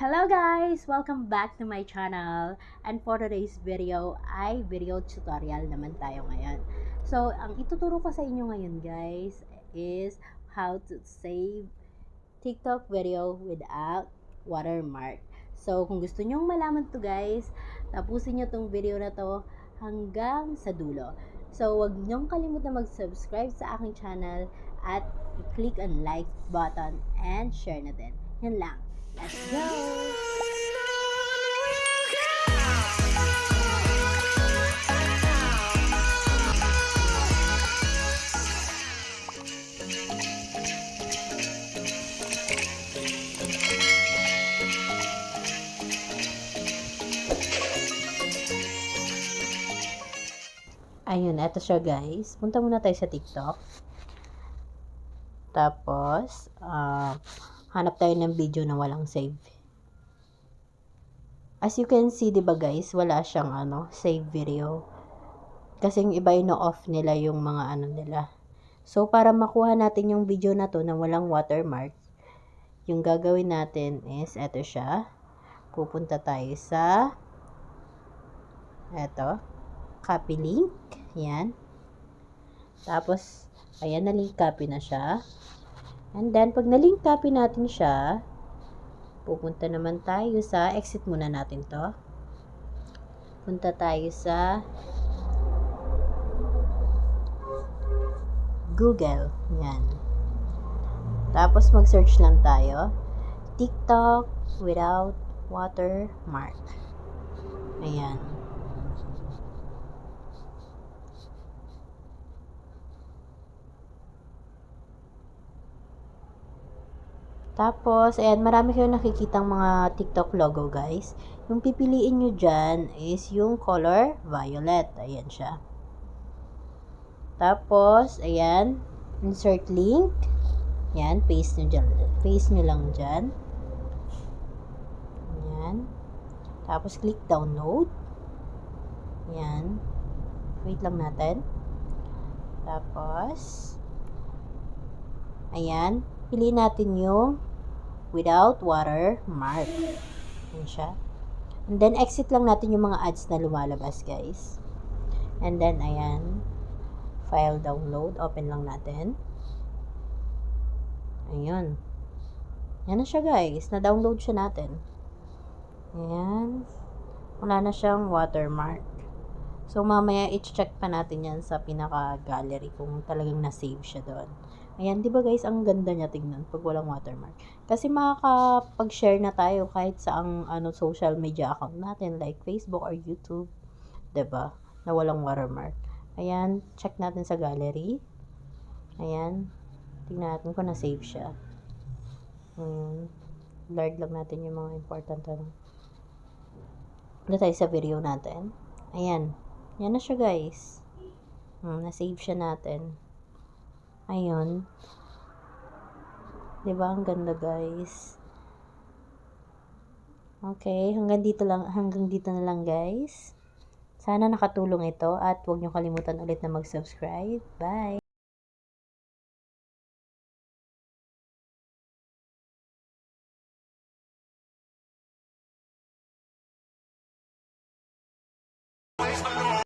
Hello guys! Welcome back to my channel. And for today's video ay video tutorial naman tayo ngayon. So, ang ituturo ko sa inyo ngayon guys is how to save TikTok video without watermark. So, kung gusto nyong malaman to guys, tapusin nyo tong video na to hanggang sa dulo. So, wag nyong kalimutan mag-subscribe sa aking channel at i-click ang like button and share na din. Yan lang. Let's go! Ayun, eto siya guys. Punta muna tayo sa TikTok. Tapos, hanap tayo ng video na walang save. As you can see, diba guys, wala siyang save video. Kasi yung iba ino-off nila yung mga nila. So, para makuha natin yung video na to na walang watermark, yung gagawin natin is, eto siya. Pupunta tayo sa, eto, copy link. Yan. Tapos, ayan, na-link copy na siya. And then, pag na-link copy natin siya, pupunta naman tayo sa, exit muna natin to. Punta tayo sa Google. Yan. Tapos, mag-search lang tayo. TikTok without watermark. Ayan. Tapos, ayan, marami kayong nakikitang mga TikTok logo, guys. Yung pipiliin nyo dyan is yung color violet. Ayan siya. Tapos, ayan, insert link. Ayan, paste nyo dyan. Paste nyo lang dyan. Ayan. Tapos, click download. Ayan. Wait lang natin. Tapos, ayan, piliin natin yung without watermark. Ayan siya. And then, exit lang natin yung mga ads na lumalabas, guys. And then, ayan. File download. Open lang natin. Ayun. Yan na siya, guys. Na-download siya natin. Ayan. Wala na siyang watermark. So, mamaya, i-check pa natin yan sa pinaka-gallery kung talagang na-save siya doon. Ayan, di ba guys, ang ganda niya tingnan pag walang watermark. Kasi makakapag-share na tayo kahit sa ang social media account natin like Facebook or YouTube. Di ba? Na walang watermark. Ayan, check natin sa gallery. Ayan, tingnan natin kung na-save siya. Blurred lang natin yung mga important Doon tayo sa video natin. Ayan, yan na siya guys. Na-save siya natin. Ayun. Diba? Ang ganda, guys. Okay. Hanggang dito na lang, guys. Sana nakatulong ito at huwag niyo kalimutan ulit na mag-subscribe. Bye!